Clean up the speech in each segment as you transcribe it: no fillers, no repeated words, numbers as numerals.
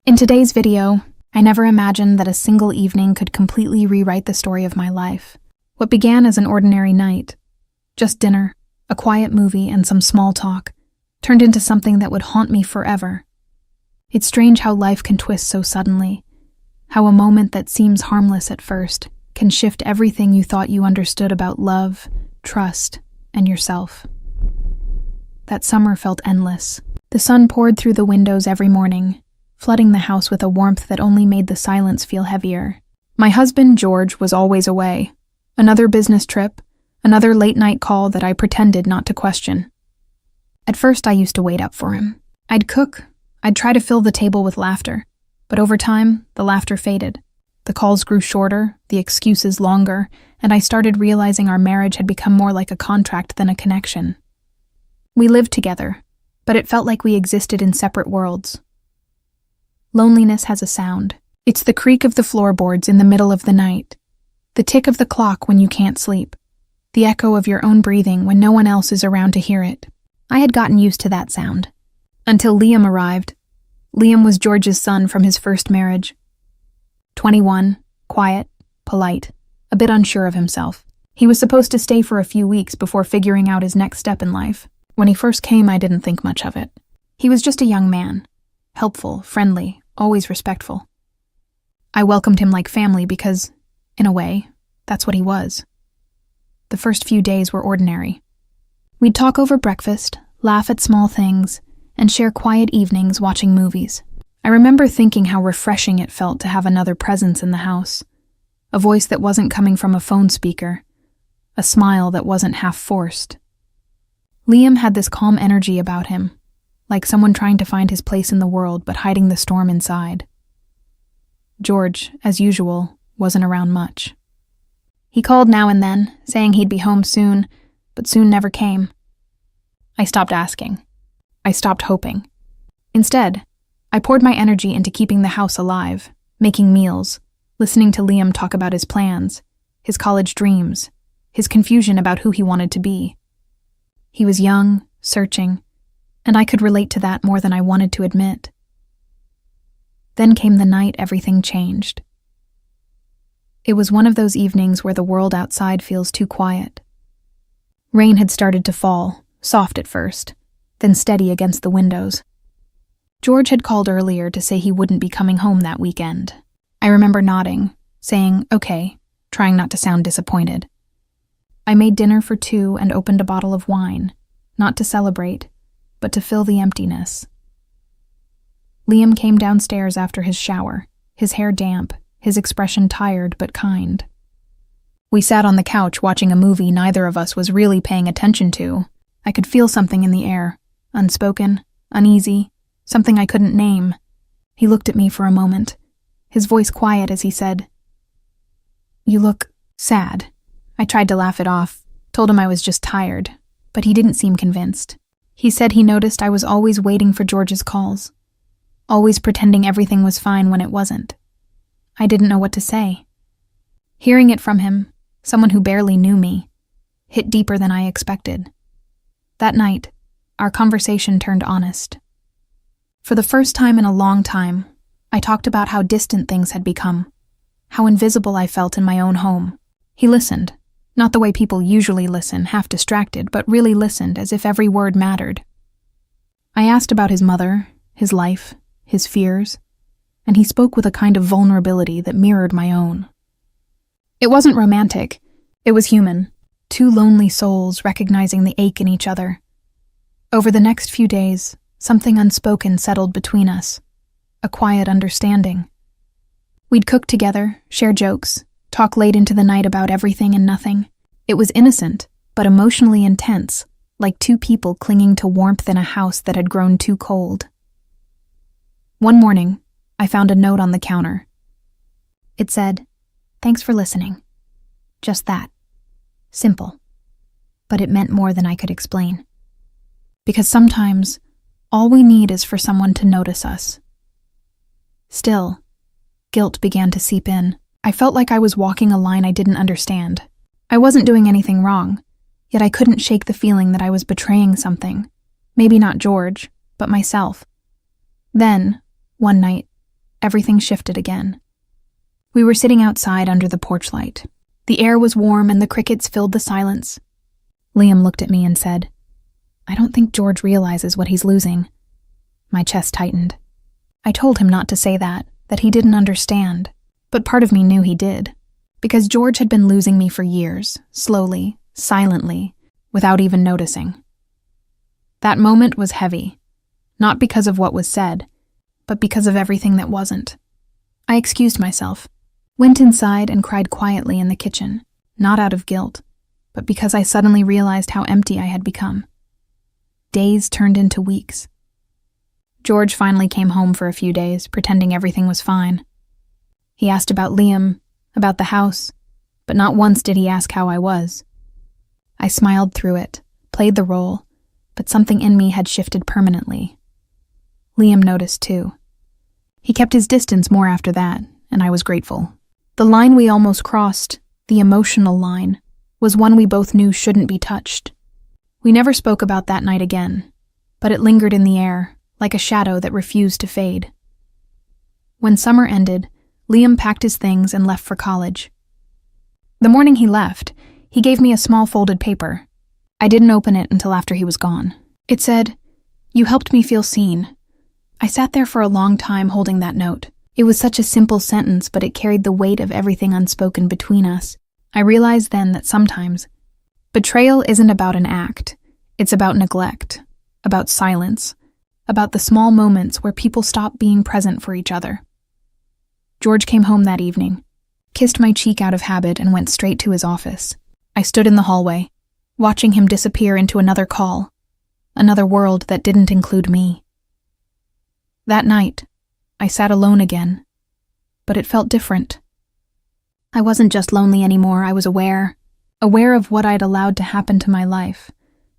In today's video, I never imagined that a single evening could completely rewrite the story of my life. What began as an ordinary night, just dinner, a quiet movie, and some small talk, turned into something that would haunt me forever. It's strange how life can twist so suddenly, how a moment that seems harmless at first can shift everything you thought you understood about love, trust, and yourself. That summer felt endless. The sun poured through the windows every morning, flooding the house with a warmth that only made the silence feel heavier. My husband, George, was always away. Another business trip, another late-night call that I pretended not to question. At first, I used to wait up for him. I'd cook, I'd try to fill the table with laughter, but over time, the laughter faded. The calls grew shorter, the excuses longer, and I started realizing our marriage had become more like a contract than a connection. We lived together, but it felt like we existed in separate worlds. Loneliness has a sound. It's the creak of the floorboards in the middle of the night, the tick of the clock when you can't sleep, the echo of your own breathing when no one else is around to hear it. I had gotten used to that sound. Until Liam arrived. Liam was George's son from his first marriage. 21, quiet, polite, a bit unsure of himself. He was supposed to stay for a few weeks before figuring out his next step in life. When he first came, I didn't think much of it. He was just a young man. Helpful, friendly, always respectful. I welcomed him like family because, in a way, that's what he was. The first few days were ordinary. We'd talk over breakfast, laugh at small things, and share quiet evenings watching movies. I remember thinking how refreshing it felt to have another presence in the house, a voice that wasn't coming from a phone speaker, a smile that wasn't half forced. Liam had this calm energy about him, like someone trying to find his place in the world but hiding the storm inside. George, as usual, wasn't around much. He called now and then, saying he'd be home soon, but soon never came. I stopped asking. I stopped hoping. Instead, I poured my energy into keeping the house alive, making meals, listening to Liam talk about his plans, his college dreams, his confusion about who he wanted to be. He was young, searching, and I could relate to that more than I wanted to admit. Then came the night everything changed. It was one of those evenings where the world outside feels too quiet. Rain had started to fall, soft at first, then steady against the windows. George had called earlier to say he wouldn't be coming home that weekend. I remember nodding, saying, okay, trying not to sound disappointed. I made dinner for two and opened a bottle of wine, not to celebrate, but to fill the emptiness. Liam came downstairs after his shower, his hair damp, his expression tired but kind. We sat on the couch watching a movie neither of us was really paying attention to. I could feel something in the air, unspoken, uneasy, something I couldn't name. He looked at me for a moment, his voice quiet as he said, "You look sad." I tried to laugh it off, told him I was just tired, but he didn't seem convinced. He said he noticed I was always waiting for George's calls, always pretending everything was fine when it wasn't. I didn't know what to say. Hearing it from him, someone who barely knew me, hit deeper than I expected. That night, our conversation turned honest. For the first time in a long time, I talked about how distant things had become, how invisible I felt in my own home. He listened, not the way people usually listen, half distracted, but really listened as if every word mattered. I asked about his mother, his life, his fears, and he spoke with a kind of vulnerability that mirrored my own. It wasn't romantic, it was human, two lonely souls recognizing the ache in each other. Over the next few days, something unspoken settled between us, a quiet understanding. We'd cook together, share jokes, talk late into the night about everything and nothing. It was innocent, but emotionally intense, like two people clinging to warmth in a house that had grown too cold. One morning, I found a note on the counter. It said, "Thanks for listening." Just that. Simple. But it meant more than I could explain. Because sometimes, all we need is for someone to notice us. Still, guilt began to seep in. I felt like I was walking a line I didn't understand. I wasn't doing anything wrong, yet I couldn't shake the feeling that I was betraying something. Maybe not George, but myself. Then, one night, everything shifted again. We were sitting outside under the porch light. The air was warm and the crickets filled the silence. Liam looked at me and said, "I don't think George realizes what he's losing." My chest tightened. I told him not to say that he didn't understand, but part of me knew he did, because George had been losing me for years, slowly, silently, without even noticing. That moment was heavy, not because of what was said, but because of everything that wasn't. I excused myself, went inside and cried quietly in the kitchen, not out of guilt, but because I suddenly realized how empty I had become. Days turned into weeks. George finally came home for a few days, pretending everything was fine. He asked about Liam, about the house, but not once did he ask how I was. I smiled through it, played the role, but something in me had shifted permanently. Liam noticed too. He kept his distance more after that, and I was grateful. The line we almost crossed, the emotional line, was one we both knew shouldn't be touched. We never spoke about that night again, but it lingered in the air, like a shadow that refused to fade. When summer ended, Liam packed his things and left for college. The morning he left, he gave me a small folded paper. I didn't open it until after he was gone. It said, "You helped me feel seen." I sat there for a long time holding that note. It was such a simple sentence, but it carried the weight of everything unspoken between us. I realized then that sometimes betrayal isn't about an act. It's about neglect, about silence, about the small moments where people stop being present for each other. George came home that evening, kissed my cheek out of habit, and went straight to his office. I stood in the hallway, watching him disappear into another call, another world that didn't include me. That night, I sat alone again, but it felt different. I wasn't just lonely anymore, I was aware of what I'd allowed to happen to my life,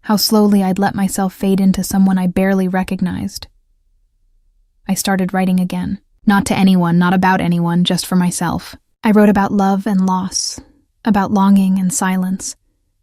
how slowly I'd let myself fade into someone I barely recognized. I started writing again, not to anyone, not about anyone, just for myself. I wrote about love and loss, about longing and silence,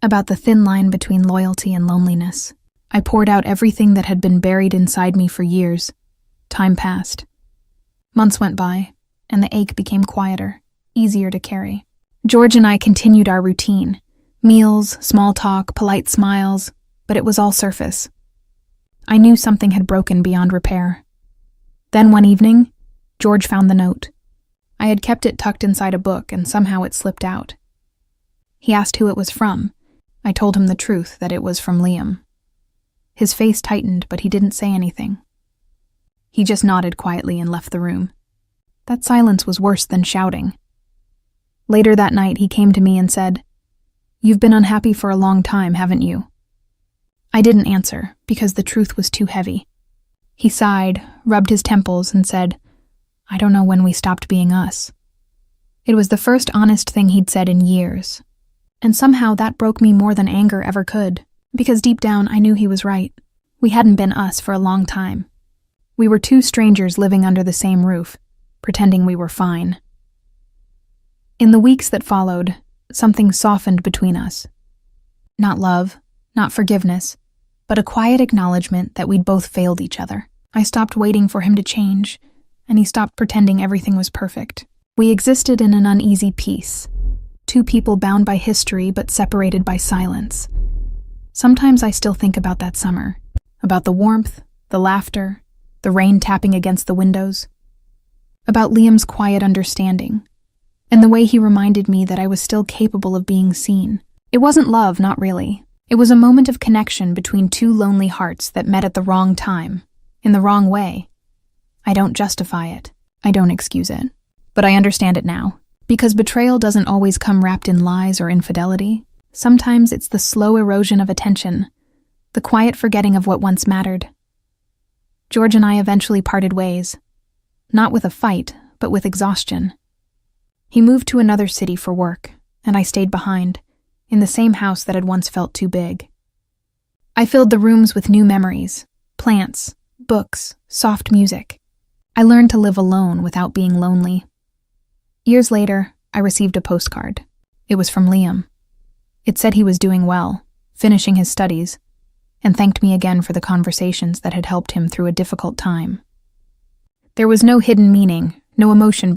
about the thin line between loyalty and loneliness. I poured out everything that had been buried inside me for years. Time passed. Months went by, and the ache became quieter, easier to carry. George and I continued our routine. Meals, small talk, polite smiles, but it was all surface. I knew something had broken beyond repair. Then one evening, George found the note. I had kept it tucked inside a book, and somehow it slipped out. He asked who it was from. I told him the truth, that it was from Liam. His face tightened, but he didn't say anything. He just nodded quietly and left the room. That silence was worse than shouting. Later that night, he came to me and said, "You've been unhappy for a long time, haven't you?" I didn't answer, because the truth was too heavy. He sighed, rubbed his temples, and said, "I don't know when we stopped being us." It was the first honest thing he'd said in years, and somehow that broke me more than anger ever could, because deep down I knew he was right. We hadn't been us for a long time. We were two strangers living under the same roof, pretending we were fine. In the weeks that followed, something softened between us. Not love, not forgiveness, but a quiet acknowledgement that we'd both failed each other. I stopped waiting for him to change, and he stopped pretending everything was perfect. We existed in an uneasy peace, two people bound by history but separated by silence. Sometimes I still think about that summer, about the warmth, the laughter, the rain tapping against the windows, about Liam's quiet understanding, and the way he reminded me that I was still capable of being seen. It wasn't love, not really. It was a moment of connection between two lonely hearts that met at the wrong time, in the wrong way. I don't justify it. I don't excuse it. But I understand it now. Because betrayal doesn't always come wrapped in lies or infidelity. Sometimes it's the slow erosion of attention, the quiet forgetting of what once mattered. George and I eventually parted ways. Not with a fight, but with exhaustion. He moved to another city for work, and I stayed behind, in the same house that had once felt too big. I filled the rooms with new memories, plants, books, soft music. I learned to live alone without being lonely. Years later, I received a postcard. It was from Liam. It said he was doing well, finishing his studies, and thanked me again for the conversations that had helped him through a difficult time. There was no hidden meaning, no emotion between